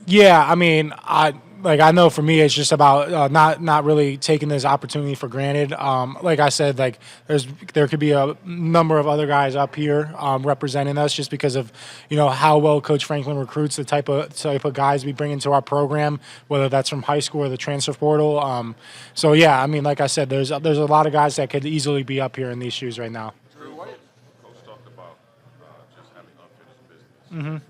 Yeah, I mean, I know for me it's just about not really taking this opportunity for granted. Like I said, like there could be a number of other guys up here representing us just because of how well Coach Franklin recruits the type of guys we bring into our program, whether that's from high school or the transfer portal. So yeah, I mean, like I said, there's a lot of guys that could easily be up here in these shoes right now. Drew, Coach talked about just having unfinished business. Hmm. For you,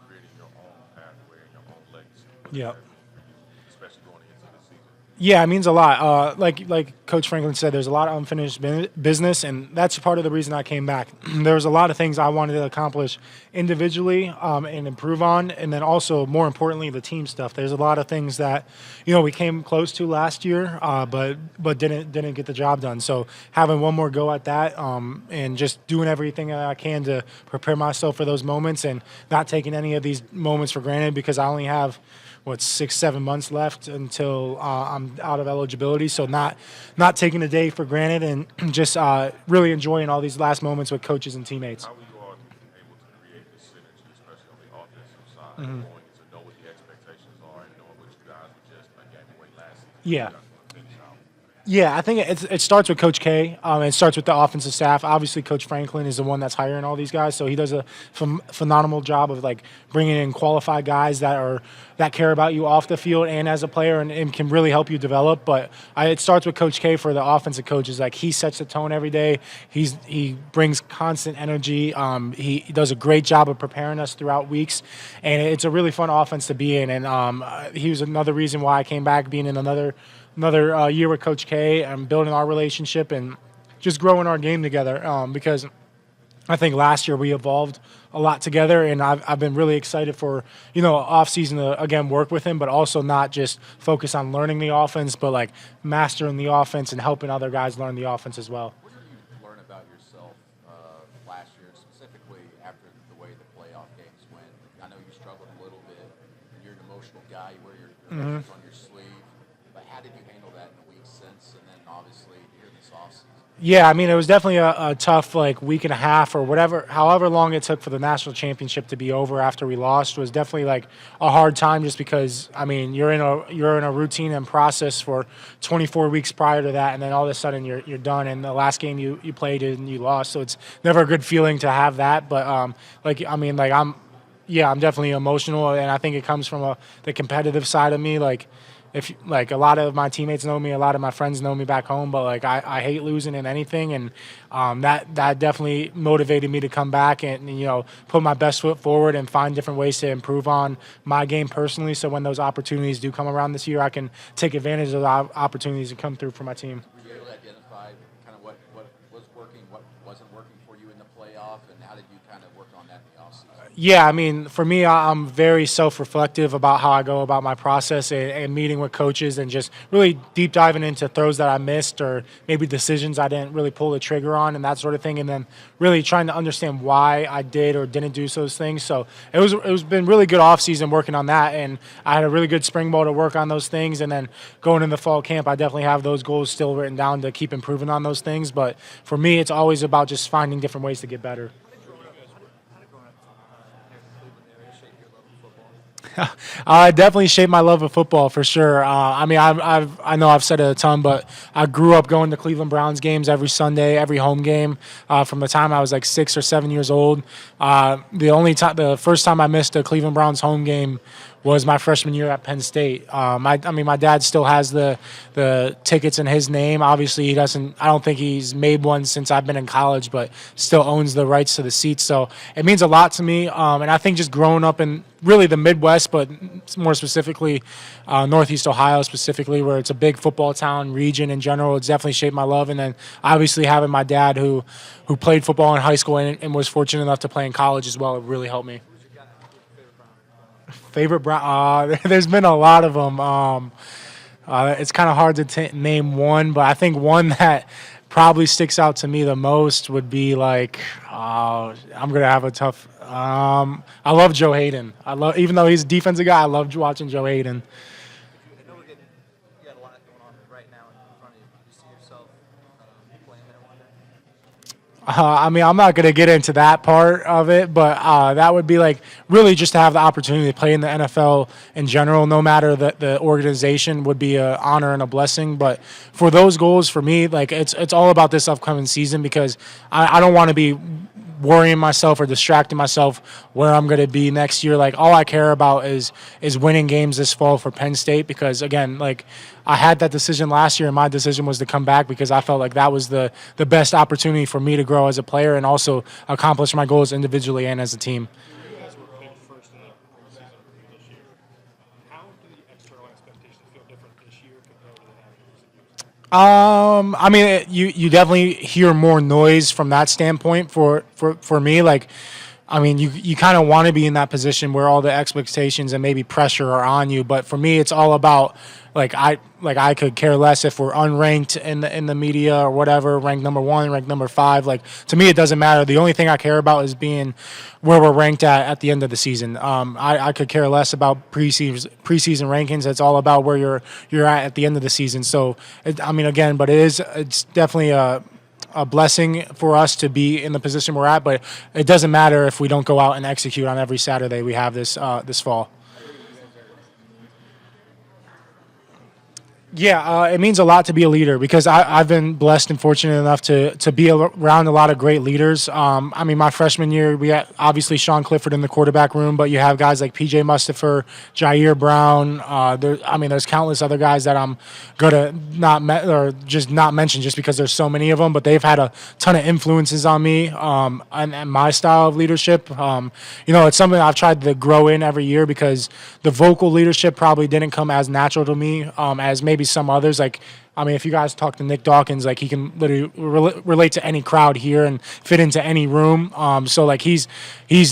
creating your own pathway and your own legacy. What does Yeah. that mean for you, especially going into the season? Yeah, it means a lot. Like Coach Franklin said, there's a lot of unfinished business, and that's part of the reason I came back. There was a lot of things I wanted to accomplish individually and improve on, and then also more importantly, the team stuff. There's a lot of things that we came close to last year, but didn't get the job done. So having one more go at that, and just doing everything that I can to prepare myself for those moments, and not taking any of these moments for granted because I only have 6-7 months left until I'm out of eligibility. So not taking the day for granted and just really enjoying all these last moments with coaches and teammates. How were you all able to create this synergy, especially on the offensive side, Mhm. knowing to know what the expectations are and knowing what you guys were just a game away last season? Yeah. You guys can finish out. Yeah, I think it starts with Coach K. It starts with the offensive staff. Obviously, Coach Franklin is the one that's hiring all these guys, so he does a phenomenal job of like bringing in qualified guys that care about you off the field and as a player, and can really help you develop. But it starts with Coach K for the offensive coaches. Like he sets the tone every day. He brings constant energy. He does a great job of preparing us throughout weeks, and it's a really fun offense to be in. And he was another reason why I came back, being in another year with Coach K and building our relationship and just growing our game together. Because I think last year we evolved a lot together, and I've been really excited for off season to again work with him, but also not just focus on learning the offense, but like mastering the offense and helping other guys learn the offense as well. What did you learn about yourself last year, specifically after the way the playoff games went? I know you struggled a little bit, and you're an emotional guy. You wear your emotions on your sleeve. But how did you handle that in the weeks since, and then obviously here this offseason? Yeah, I mean, it was definitely a tough like week and a half or whatever, however long it took for the national championship to be over after we lost was definitely like a hard time just because I mean you're in a routine and process for 24 weeks prior to that, and then all of a sudden you're done. And the last game you played and you lost, so it's never a good feeling to have that. But I'm definitely emotional, and I think it comes from the competitive side of me, like. If like a lot of my teammates know me, a lot of my friends know me back home, but like I hate losing in anything, and that definitely motivated me to come back and put my best foot forward and find different ways to improve on my game personally. So when those opportunities do come around this year, I can take advantage of the opportunities to come through for my team. Were you able to identify kind of what was working, what wasn't working for you in the playoff, and how did you kind of work on that in the offseason? Yeah, I mean, for me, I'm very self-reflective about how I go about my process and meeting with coaches and just really deep diving into throws that I missed or maybe decisions I didn't really pull the trigger on and that sort of thing, and then really trying to understand why I did or didn't do those things. So it was been really good off season working on that, and I had a really good spring ball to work on those things, and then going into fall camp, I definitely have those goals still written down to keep improving on those things. But for me, it's always about just finding different ways to get better. Definitely shaped my love of football for sure. I mean, I know I've said it a ton, but I grew up going to Cleveland Browns games every Sunday, every home game, from the time I was like 6 or 7 years old. The first time I missed a Cleveland Browns home game was my freshman year at Penn State. My dad still has the tickets in his name. Obviously, he doesn't. I don't think he's made one since I've been in college, but still owns the rights to the seats. So it means a lot to me. And I think just growing up in really the Midwest, but more specifically Northeast Ohio, specifically where it's a big football town region in general, it's definitely shaped my love. And then obviously having my dad who played football in high school and was fortunate enough to play in college as well, it really helped me. Favorite Brown? There's been a lot of them. It's kind of hard to name one, but I think one that probably sticks out to me the most would be like I'm gonna have a tough. I love Joe Hayden. Even though he's a defensive guy, I love watching Joe Hayden. I know you got a lot going on right now in front of you. Do you see yourself playing there one day? I mean, I'm not going to get into that part of it, but that would be like really just to have the opportunity to play in the NFL in general, no matter the organization, would be an honor and a blessing. But for those goals, for me, like it's all about this upcoming season because I don't want to be worrying myself or distracting myself where I'm going to be next year. Like all I care about is winning games this fall for Penn State because again, like I had that decision last year and my decision was to come back because I felt like that was the best opportunity for me to grow as a player and also accomplish my goals individually and as a team. You guys were picked first in the preseason this year. How do the external expectations feel different this year compared to the I mean, you definitely hear more noise from that standpoint for me. Like, I mean, you kind of want to be in that position where all the expectations and maybe pressure are on you. But for me, it's all about I could care less if we're unranked in the media or whatever, ranked number 1, ranked number 5. Like to me, it doesn't matter. The only thing I care about is being where we're ranked at the end of the season. I could care less about preseason rankings. It's all about where you're at the end of the season. So I mean, again, but it's definitely a blessing for us to be in the position we're at, but it doesn't matter if we don't go out and execute on every Saturday we have this fall. Yeah, it means a lot to be a leader because I've been blessed and fortunate enough to be around a lot of great leaders. I mean, my freshman year, we had obviously Sean Clifford in the quarterback room, but you have guys like P.J. Mustipher, Jair Brown. There's countless other guys that I'm going to not mention just because there's so many of them, but they've had a ton of influences on me and my style of leadership. It's something I've tried to grow in every year because the vocal leadership probably didn't come as natural to me as maybe some others. Like, I mean, if you guys talk to Nick Dawkins, like he can literally relate to any crowd here and fit into any room. So like he's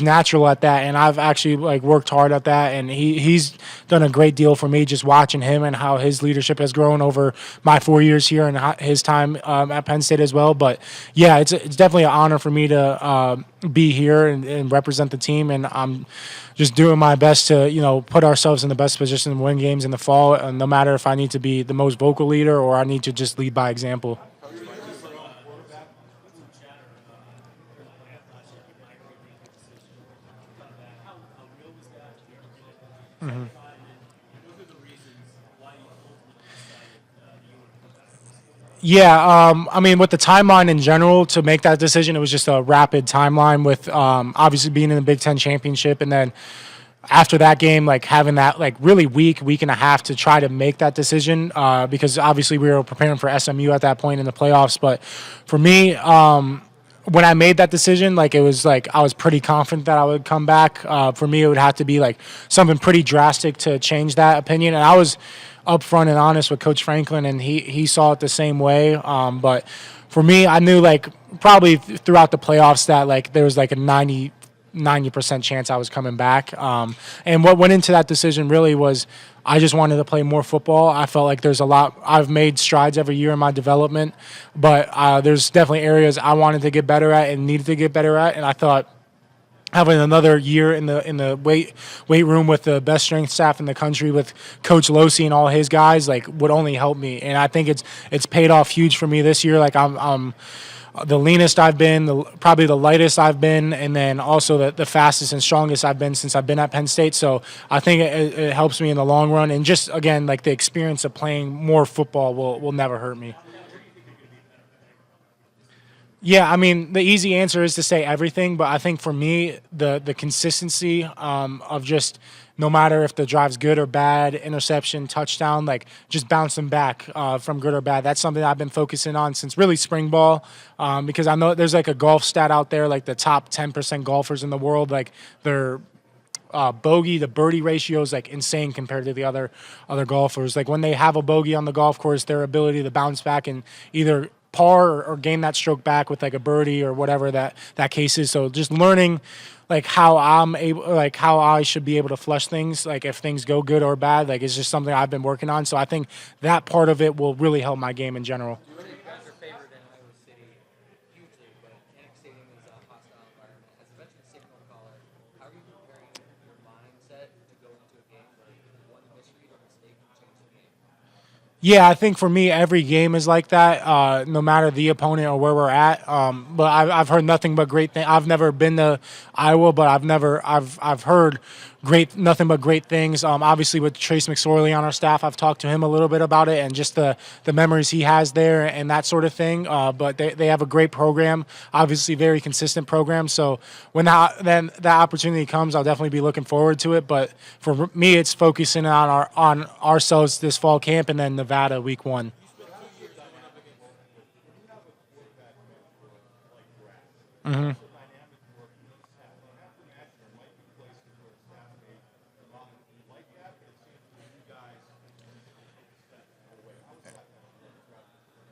natural at that, and I've actually like worked hard at that, and he's done a great deal for me just watching him and how his leadership has grown over my 4 years here and his time at Penn State as well. But yeah, it's definitely an honor for me to be here and represent the team, and I'm just doing my best to put ourselves in the best position to win games in the fall, no matter if I need to be the most vocal leader or I need to just lead by example. Mm-hmm. Yeah, I mean, with the timeline in general to make that decision, it was just a rapid timeline with obviously being in the Big Ten championship, and then after that game, like having that like really week and a half to try to make that decision because obviously we were preparing for SMU at that point in the playoffs. But for me, when I made that decision, like it was like I was pretty confident that I would come back. For me, it would have to be like something pretty drastic to change that opinion, and I was upfront and honest with Coach Franklin, and he saw it the same way. But for me, I knew like probably throughout the playoffs that like there was like a 90% chance I was coming back. And what went into that decision really was I just wanted to play more football. I felt like there's a lot. I've made strides every year in my development, but there's definitely areas I wanted to get better at and needed to get better at. And I thought having another year in the weight room with the best strength staff in the country with Coach Losi and all his guys like would only help me. And I think it's paid off huge for me this year. Like I'm the leanest I've been, probably the lightest I've been, and then also the fastest and strongest I've been since I've been at Penn State. So I think it helps me in the long run. And just, again, like the experience of playing more football will never hurt me. Yeah, I mean, the easy answer is to say everything, but I think for me, the consistency of just no matter if the drive's good or bad, interception, touchdown, like just bouncing back from good or bad. That's something I've been focusing on since really spring ball because I know there's like a golf stat out there, like the top 10% golfers in the world, like their bogey to birdie ratio is like insane compared to the other golfers. Like when they have a bogey on the golf course, their ability to bounce back and either par or gain that stroke back with like a birdie or whatever that case is. So just learning like how I should be able to flush things, like if things go good or bad, like it's just something I've been working on. So I think that part of it will really help my game in general. You guys are favored in Iowa City hugely, but Kinnick Stadium is a hostile environment. As a veteran signal caller, how are you preparing your mindset to go into a game where one misread or mistake can change the game? Yeah, I think for me, every game is like that, no matter the opponent or where we're at. But I've heard nothing but great things. I've never been to Iowa, but I've heard nothing but great things. Obviously, with Trace McSorley on our staff, I've talked to him a little bit about it and just the memories he has there and that sort of thing. But they have a great program, obviously very consistent program. So when that opportunity comes, I'll definitely be looking forward to it. But for me, it's focusing on ourselves this fall camp and then Nevada week 1.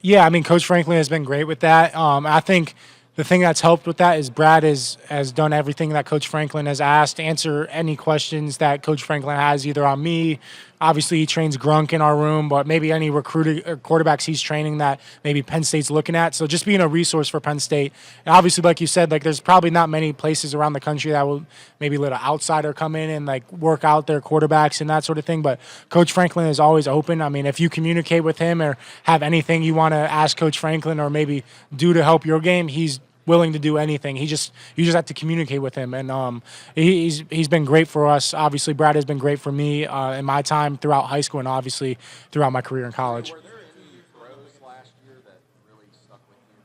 Yeah, I mean, Coach Franklin has been great with that. I think the thing that's helped with that is Brad has done everything that Coach Franklin has asked, answer any questions that Coach Franklin has, either on me. Obviously, he trains Grunk in our room, but maybe any recruiting or quarterbacks he's training that maybe Penn State's looking at. So just being a resource for Penn State. And obviously, like you said, like there's probably not many places around the country that will maybe let an outsider come in and like work out their quarterbacks and that sort of thing. But Coach Franklin is always open. I mean, if you communicate with him or have anything you want to ask Coach Franklin or maybe do to help your game, he's willing to do anything. You just have to communicate with him, and he's been great for us. Obviously, Brad has been great for me in my time throughout high school and obviously throughout my career in college. Were there any throws last year that really stuck with you?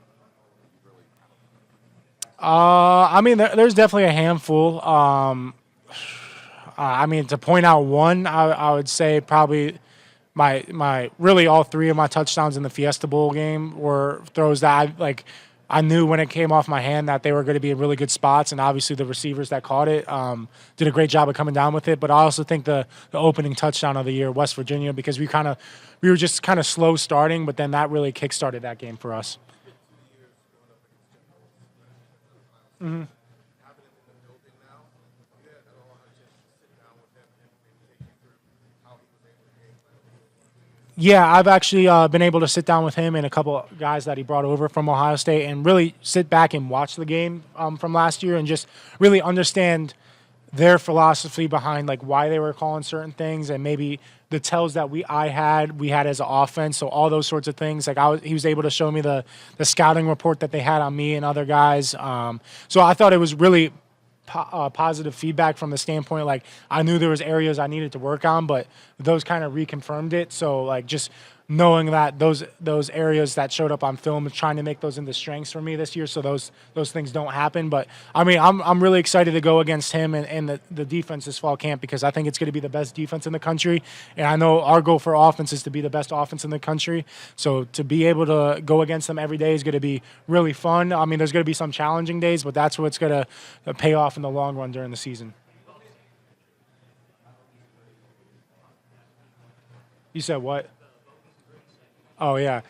You really I mean, there's definitely a handful. I mean, to point out one, I would say probably my really all three of my touchdowns in the Fiesta Bowl game were throws that I knew when it came off my hand that they were going to be in really good spots, and obviously the receivers that caught it did a great job of coming down with it. But I also think the opening touchdown of the year, West Virginia, because we were just kind of slow starting, but then that really kick-started that game for us. Yeah, I've actually been able to sit down with him and a couple of guys that he brought over from Ohio State and really sit back and watch the game from last year and just really understand their philosophy behind like why they were calling certain things and maybe the tells that we had as an offense. So all those sorts of things. Like he was able to show me the scouting report that they had on me and other guys. So I thought it was really positive feedback from the standpoint like I knew there was areas I needed to work on, but those kind of reconfirmed it. So like just knowing that those areas that showed up on film, trying to make those into strengths for me this year, so those things don't happen. But I mean, I'm really excited to go against him and the defense this fall camp because I think it's going to be the best defense in the country, and I know our goal for offense is to be the best offense in the country. So to be able to go against them every day is going to be really fun. I mean, there's going to be some challenging days, but that's what's going to pay off in the long run during the season. You said what? Oh yeah.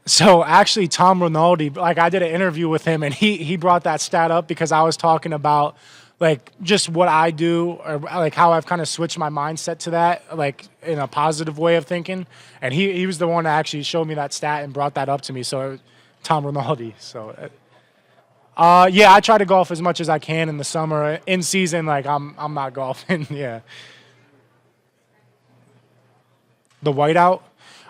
So actually, Tom Rinaldi, like I did an interview with him, and he brought that stat up because I was talking about like just what I do or like how I've kind of switched my mindset to that, like in a positive way of thinking. And he was the one that actually showed me that stat and brought that up to me. So Tom Rinaldi. So yeah, I try to golf as much as I can in the summer. In season, like I'm not golfing. Yeah. The whiteout.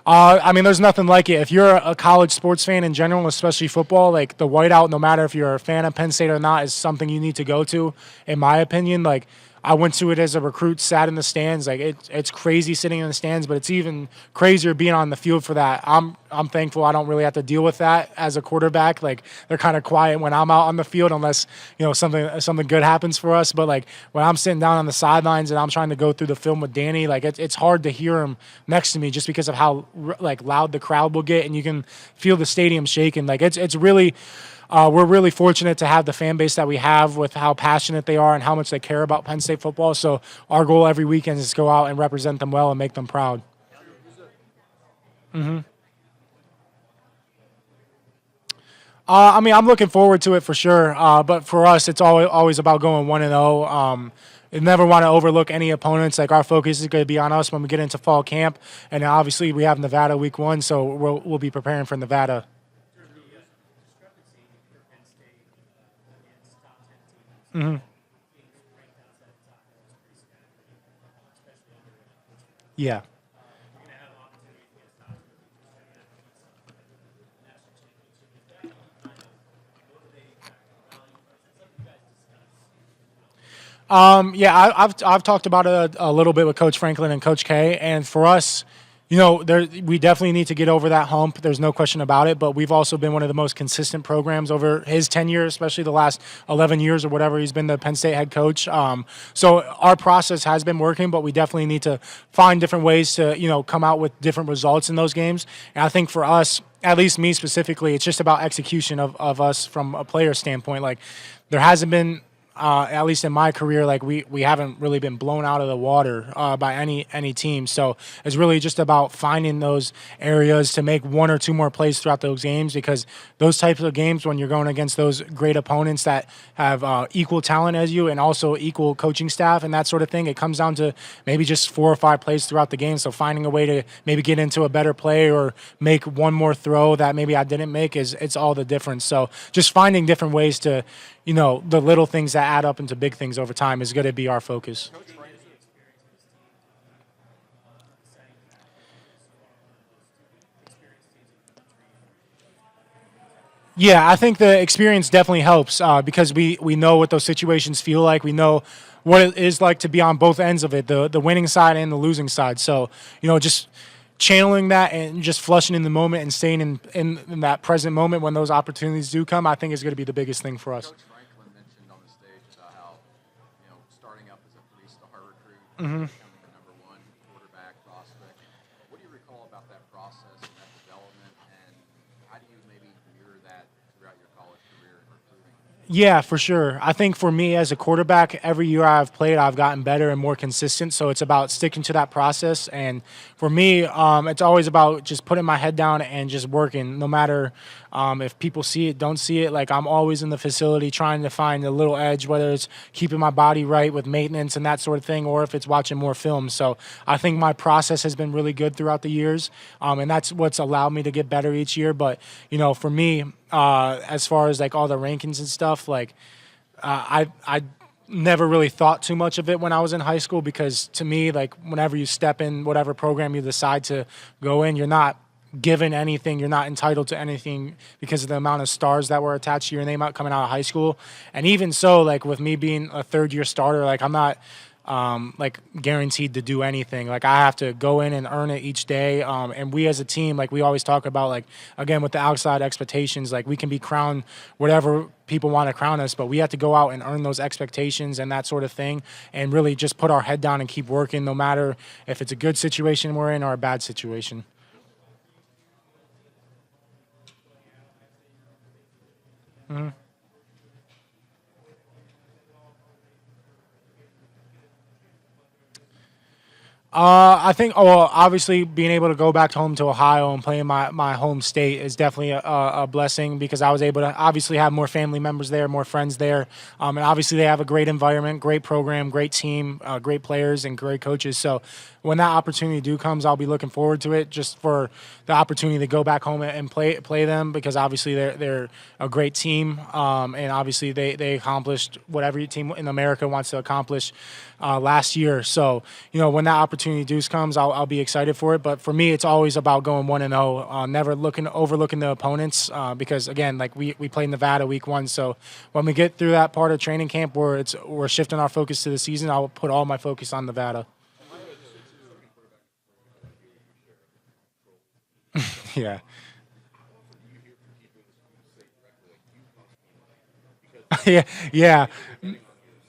I mean, there's nothing like it. If you're a college sports fan in general, especially football, like the whiteout, no matter if you're a fan of Penn State or not, is something you need to go to, in my opinion. Like, I went to it as a recruit, sat in the stands. Like, it's crazy sitting in the stands, but it's even crazier being on the field for that. I'm thankful I don't really have to deal with that as a quarterback. Like, they're kind of quiet when I'm out on the field unless, something good happens for us. But, like, when I'm sitting down on the sidelines and I'm trying to go through the film with Danny, like, it's hard to hear him next to me just because of how, like, loud the crowd will get, and you can feel the stadium shaking. Like, it's really – we're really fortunate to have the fan base that we have with how passionate they are and how much they care about Penn State football. So our goal every weekend is to go out and represent them well and make them proud. I mean, I'm looking forward to it for sure. But for us, it's always about going 1-0. You never want to overlook any opponents. Like our focus is going to be on us when we get into fall camp, and obviously we have Nevada week 1, so we'll be preparing for Nevada. Yeah. Yeah, I've talked about it a little bit with Coach Franklin and Coach K, and for us, we definitely need to get over that hump. There's no question about it. But we've also been one of the most consistent programs over his tenure, especially the last 11 years or whatever he's been the Penn State head coach. So our process has been working, but we definitely need to find different ways to come out with different results in those games. And I think for us, at least me specifically, it's just about execution of us from a player standpoint. Like there hasn't been at least in my career, like we haven't really been blown out of the water by any team. So it's really just about finding those areas to make one or two more plays throughout those games, because those types of games, when you're going against those great opponents that have equal talent as you and also equal coaching staff and that sort of thing, it comes down to maybe just 4 or 5 plays throughout the game. So finding a way to maybe get into a better play or make one more throw that maybe I didn't make it's all the difference. So just finding different ways to the little things that add up into big things over time is going to be our focus. Yeah, I think the experience definitely helps because we know what those situations feel like. We know what it is like to be on both ends of it, the winning side and the losing side. So, just channeling that and just flushing in the moment and staying in that present moment when those opportunities do come, I think is going to be the biggest thing for us. Coach Franklin mentioned on the stage about how, starting up as a 3-star recruit, Mm-hmm. becoming the #1 quarterback prospect. What do you recall about that process and that development, and how do you maybe mirror that throughout your college career and recruiting? Yeah, for sure. I think for me as a quarterback, every year I've played, I've gotten better and more consistent. So it's about sticking to that process. And for me, it's always about just putting my head down and just working, no matter if people see it, don't see it. Like I'm always in the facility trying to find a little edge, whether it's keeping my body right with maintenance and that sort of thing, or if it's watching more film. So I think my process has been really good throughout the years, and that's what's allowed me to get better each year. But for me, as far as like all the rankings and stuff, like I never really thought too much of it when I was in high school, because to me, like whenever you step in whatever program you decide to go in, you're not given anything, you're not entitled to anything because of the amount of stars that were attached to your name out coming out of high school. And even so, like with me being a 3rd-year starter, like I'm not like guaranteed to do anything. Like I have to go in and earn it each day. And we as a team, like we always talk about, like again with the outside expectations, like we can be crowned whatever people want to crown us, but we have to go out and earn those expectations and that sort of thing, and really just put our head down and keep working, no matter if it's a good situation we're in or a bad situation. Mhm. I think, obviously, being able to go back home to Ohio and play in my home state is definitely a blessing, because I was able to obviously have more family members there, more friends there. And obviously, they have a great environment, great program, great team, great players, and great coaches. So when that opportunity comes, I'll be looking forward to it, just for the opportunity to go back home and play them, because obviously they're a great team, and obviously they accomplished what every team in America wants to accomplish last year. So when that opportunity comes, I'll be excited for it. But for me, it's always about going 1-0, never overlooking the opponents, because again, like we played Nevada week 1. So when we get through that part of training camp where we're shifting our focus to the season, I'll put all my focus on Nevada. Yeah. Yeah, yeah.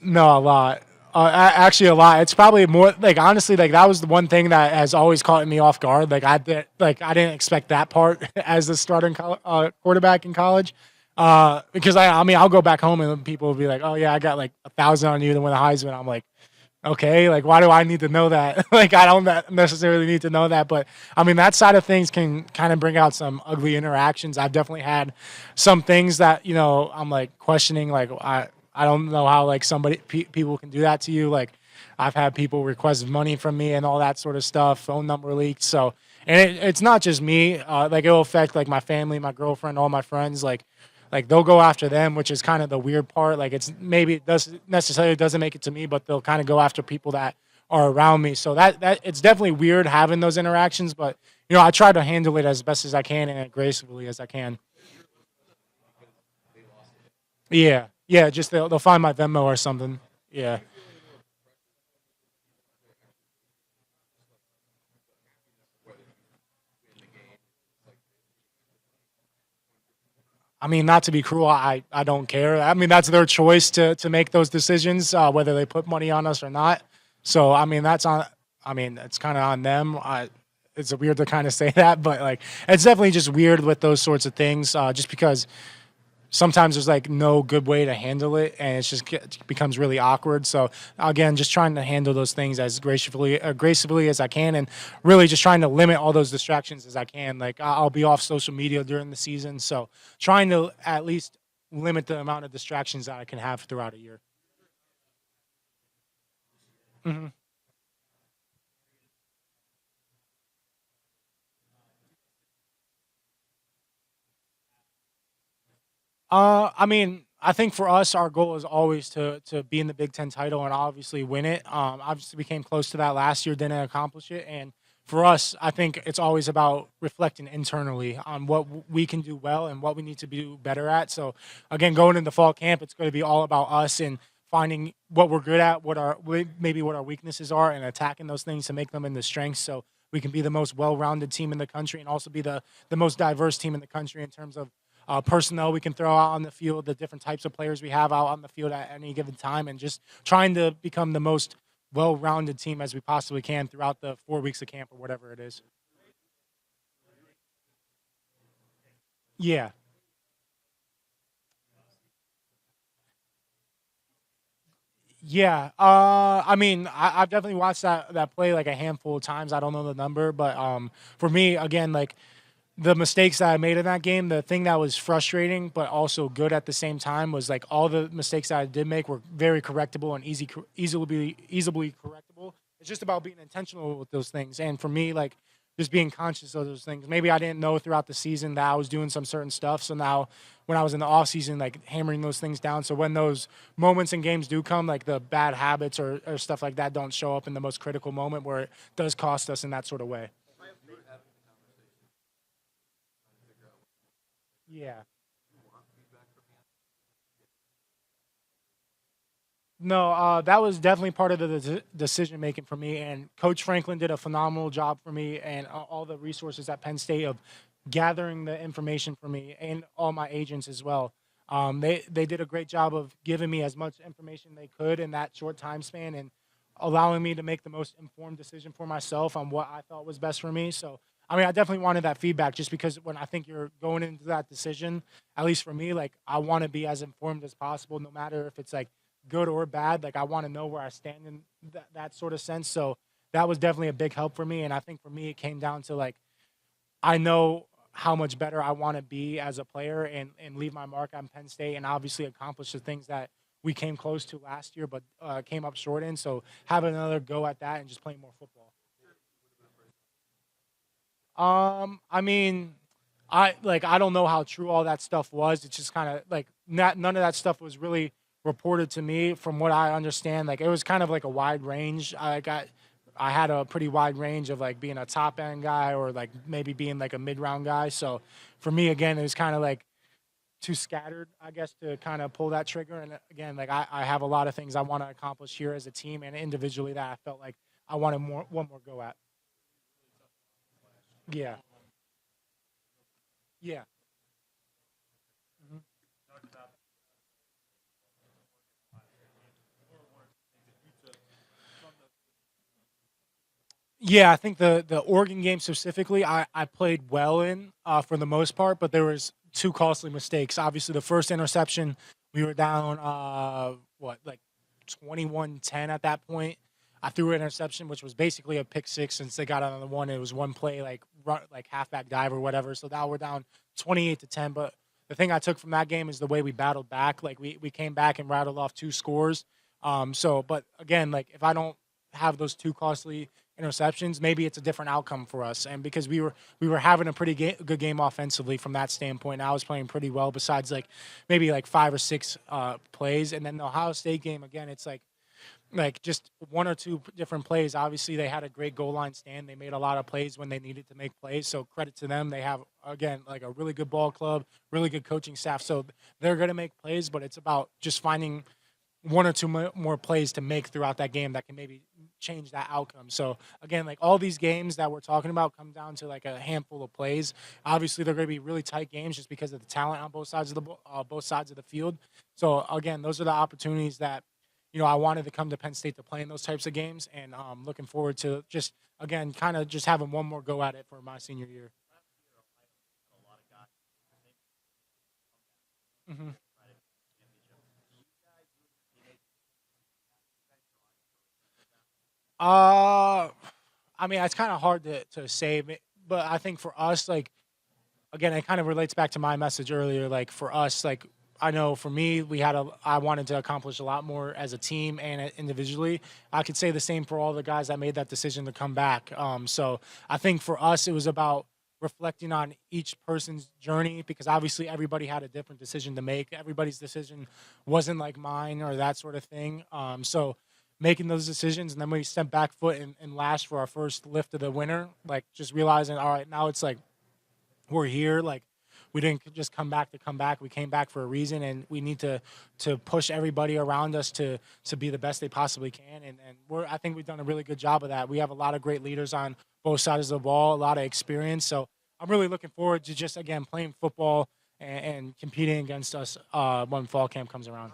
No, a lot. Actually, a lot. It's probably more like, honestly, like that was the one thing that has always caught me off guard. I didn't expect that part as a starting quarterback in college. Because I mean, I'll go back home and people will be like, "Oh yeah, I got like 1,000 on you to win the Heisman." I'm like, okay, like why do I need to know that? Like I don't necessarily need to know that, but I mean that side of things can kind of bring out some ugly interactions. I've definitely had some things that I'm like questioning, like I don't know how like people can do that to you. Like I've had people request money from me and all that sort of stuff, phone number leaks. So, and it's not just me. Like it'll affect like my family, my girlfriend, all my friends. Like they'll go after them, which is kind of the weird part. Like it doesn't make it to me, but they'll kind of go after people that are around me. So that it's definitely weird having those interactions, but I try to handle it as best as I can and as gracefully as I can. Yeah, yeah. Just they'll find my Venmo or something. Yeah. I mean, not to be cruel, I don't care. I mean, that's their choice to make those decisions, whether they put money on us or not. So, I mean, that's on. I mean, it's kind of on them. It's weird to kind of say that, but like, it's definitely just weird with those sorts of things. Just because sometimes there's like no good way to handle it, and it becomes really awkward. So again, just trying to handle those things as gracefully as I can, and really just trying to limit all those distractions as I can. Like I'll be off social media during the season, so trying to at least limit the amount of distractions that I can have throughout a year. Mhm. I mean, I think for us, our goal is always to be in the Big Ten title and obviously win it. Obviously, we came close to that last year, didn't accomplish it, and for us, I think it's always about reflecting internally on what we can do well and what we need to do better at. So, again, going into fall camp, it's going to be all about us and finding what we're good at, maybe what our weaknesses are, and attacking those things to make them into strengths. So we can be the most well-rounded team in the country and also be the most diverse team in the country in terms of personnel we can throw out on the field, the different types of players we have out on the field at any given time, and just trying to become the most well-rounded team as we possibly can throughout the 4 weeks of camp or whatever it is. Yeah, yeah. I mean, I've definitely watched that play like a handful of times. I don't know the number, but for me, again, like the mistakes that I made in that game, the thing that was frustrating but also good at the same time was like all the mistakes that I did make were very correctable and easily correctable. It's just about being intentional with those things, and for me, like just being conscious of those things. Maybe I didn't know throughout the season that I was doing some certain stuff, so now when I was in the off season, like hammering those things down. So when those moments in games do come, like the bad habits or stuff like that don't show up in the most critical moment where it does cost us in that sort of way. Yeah. No, that was definitely part of the decision making for me. And Coach Franklin did a phenomenal job for me, and all the resources at Penn State of gathering the information for me, and all my agents as well. They did a great job of giving me as much information they could in that short time span, and allowing me to make the most informed decision for myself on what I thought was best for me. So, I mean, I definitely wanted that feedback, just because when I think you're going into that decision, at least for me, like I want to be as informed as possible, no matter if it's like good or bad. Like I want to know where I stand in that sort of sense. So that was definitely a big help for me. And I think for me, it came down to like I know how much better I want to be as a player, and leave my mark on Penn State, and obviously accomplish the things that we came close to last year, but came up short in. So have another go at that and just playing more football. I mean, I don't know how true all that stuff was. It's just kind of like none of that stuff was really reported to me from what I understand. Like it was kind of like a wide range. I had a pretty wide range of like being a top end guy or like maybe being like a mid round guy. So for me, again, it was kind of like too scattered, I guess, to kind of pull that trigger. And again, like I have a lot of things I want to accomplish here as a team and individually that I felt like I wanted one more go at. Yeah, yeah. Mhm. Yeah, I think the Oregon game specifically, I played well in for the most part, but there was two costly mistakes. Obviously, the first interception, we were down what like 21-10 at that point. I threw an interception, which was basically a pick six since they got on the one. It was one play like like halfback dive or whatever. So now we're down 28-10. But the thing I took from that game is the way we battled back. Like we came back and rattled off two scores. But again, like if I don't have those two costly interceptions, maybe it's a different outcome for us. And because we were having a pretty good game offensively from that standpoint, I was playing pretty well. Besides like maybe like five or six plays, and then the Ohio State game again, it's like just one or two different plays. Obviously, they had a great goal line stand. They made a lot of plays when they needed to make plays. So credit to them. They have again like a really good ball club, really good coaching staff. So they're going to make plays, but it's about just finding one or two more plays to make throughout that game that can maybe change that outcome. So again, like all these games that we're talking about come down to like a handful of plays. Obviously, they're going to be really tight games just because of the talent on both sides of the field. So again, those are the opportunities that I wanted to come to Penn State to play in those types of games, and looking forward to just again kind of just having one more go at it for my senior year. hmm Uh, I mean, it's kind of hard to say, but I think for us, like again, it kind of relates back to my message earlier. Like for us, like I know for me, I wanted to accomplish a lot more as a team and individually. I could say the same for all the guys that made that decision to come back. So I think for us, it was about reflecting on each person's journey because obviously everybody had a different decision to make. Everybody's decision wasn't like mine or that sort of thing. So making those decisions and then we stepped back foot and last for our first lift of the winter, like just realizing, all right, now it's like we're here. Like we didn't just come back to come back. We came back for a reason, and we need to push everybody around us to be the best they possibly can. And I think we've done a really good job of that. We have a lot of great leaders on both sides of the ball, a lot of experience. So I'm really looking forward to just again playing football and competing against us when fall camp comes around.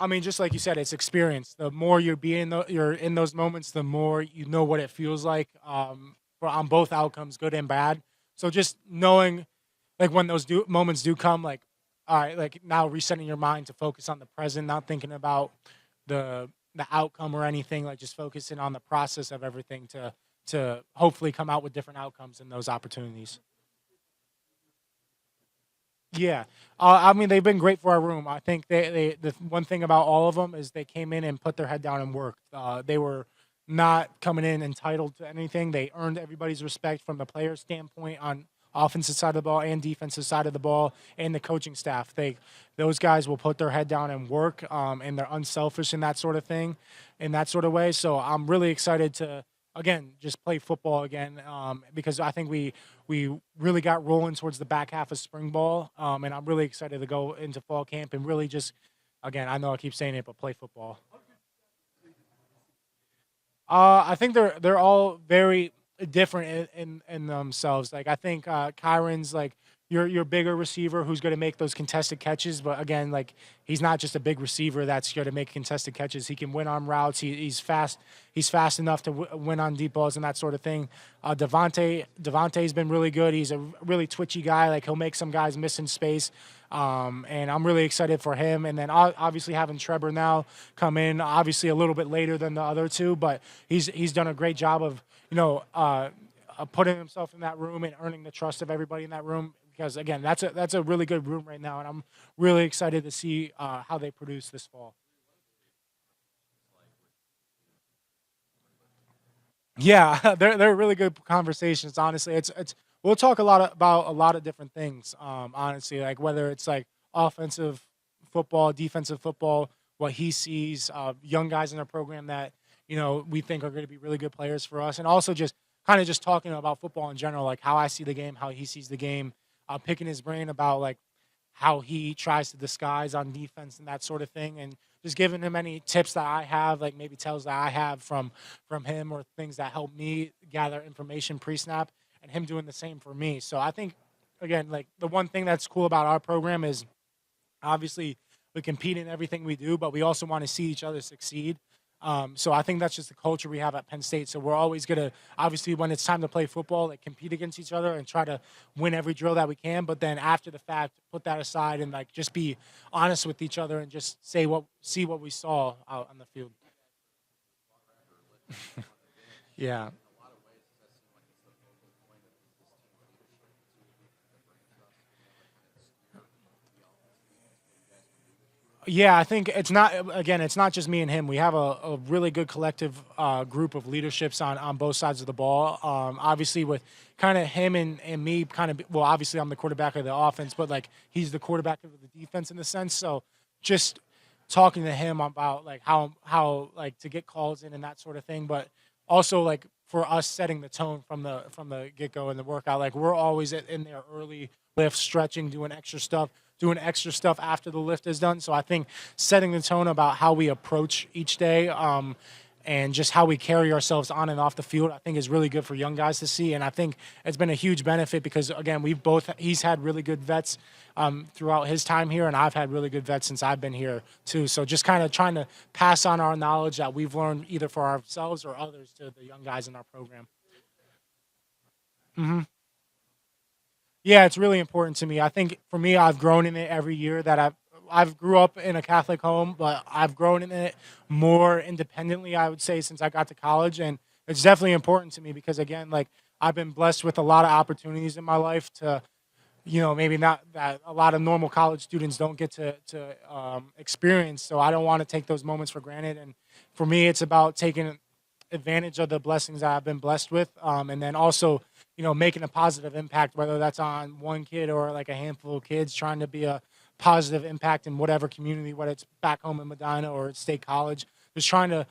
I mean, just like you said, it's experience. The more you're in those moments, the more you know what it feels like on both outcomes, good and bad. So just knowing, like when those moments do come, like all right, like now resetting your mind to focus on the present, not thinking about the outcome or anything, like just focusing on the process of everything to hopefully come out with different outcomes in those opportunities. Yeah, I mean they've been great for our room. I think the one thing about all of them is they came in and put their head down and worked. They were not coming in entitled to anything. They earned everybody's respect from the player standpoint on offensive side of the ball and defensive side of the ball, and the coaching staff. Those guys will put their head down and work, and they're unselfish in that sort of thing, in that sort of way. So I'm really excited to again just play football again because I think we really got rolling towards the back half of spring ball, and I'm really excited to go into fall camp and really just again I know I keep saying it but play football. I think they're all very different in themselves. Like I think Kyron's like your bigger receiver who's going to make those contested catches, but again, like he's not just a big receiver that's going to make contested catches. He can win on routes. He's fast. He's fast enough to win on deep balls and that sort of thing. Devontae's been really good. He's a really twitchy guy. Like he'll make some guys miss in space. And I'm really excited for him. And then obviously having Trevor now come in, obviously a little bit later than the other two, but he's done a great job of putting himself in that room and earning the trust of everybody in that room. Because again, that's a really good room right now, and I'm really excited to see how they produce this fall. Yeah, they're really good conversations. Honestly, it's we'll talk a lot about a lot of different things. Honestly, like whether it's like offensive football, defensive football, what he sees, young guys in our program that we think are going to be really good players for us, and also just kind of just talking about football in general, like how I see the game, how he sees the game, picking his brain about like how he tries to disguise on defense and that sort of thing, and just giving him any tips that I have, like maybe tells that I have from him or things that help me gather information pre-snap, and him doing the same for me. So I think again, like the one thing that's cool about our program is obviously we compete in everything we do, but we also want to see each other succeed. So I think that's just the culture we have at Penn State. So we're always gonna, obviously, when it's time to play football, like compete against each other and try to win every drill that we can. But then after the fact, put that aside and like just be honest with each other and just see what we saw out on the field. Yeah. Yeah, I think it's not again. It's not just me and him. We have a really good collective group of leaderships on both sides of the ball. Obviously, with kind of him and me, kind of well, obviously I'm the quarterback of the offense, but like he's the quarterback of the defense in the sense. So just talking to him about like how like to get calls in and that sort of thing, but also like for us setting the tone from the get go in the workout. Like we're always in there early, lift, stretching, doing extra stuff doing extra stuff after the lift is done. So I think setting the tone about how we approach each day, and just how we carry ourselves on and off the field, I think is really good for young guys to see. And I think it's been a huge benefit because, again, he's had really good vets throughout his time here, and I've had really good vets since I've been here too. So just kind of trying to pass on our knowledge that we've learned either for ourselves or others to the young guys in our program. Yeah, it's really important to me. I think for me, I've grown in it every year that I've grew up in a Catholic home, but I've grown in it more independently, I would say, since I got to college. And it's definitely important to me because, again, like I've been blessed with a lot of opportunities in my life to, maybe not that a lot of normal college students don't get to experience. So I don't want to take those moments for granted. And for me, it's about taking advantage of the blessings that I've been blessed with, and then also, making a positive impact, whether that's on one kid or like a handful of kids, trying to be a positive impact in whatever community, whether it's back home in Medina or at State College. Just trying to,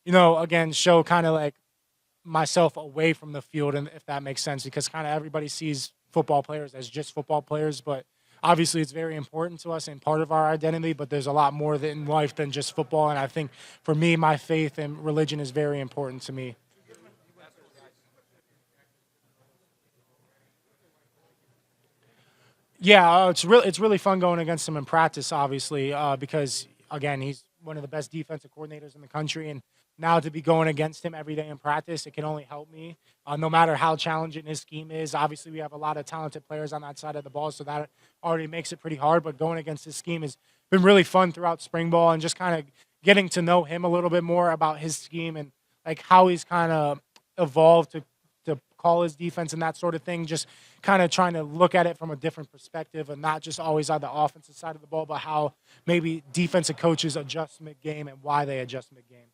again, show kind of like myself away from the field, and if that makes sense, because kind of everybody sees football players as just football players, but obviously it's very important to us and part of our identity, but there's a lot more in life than just football. And I think for me, my faith and religion is very important to me. Yeah, it's really fun going against him in practice, obviously, because again, he's one of the best defensive coordinators in the country, and now to be going against him every day in practice, it can only help me. No matter how challenging his scheme is, obviously we have a lot of talented players on that side of the ball, so that already makes it pretty hard. But going against his scheme has been really fun throughout spring ball, and just kind of getting to know him a little bit more about his scheme and like how he's kind of evolved to call his defense and that sort of thing, just kind of trying to look at it from a different perspective and not just always on the offensive side of the ball, but how maybe defensive coaches adjust mid-game and why they adjust mid-game.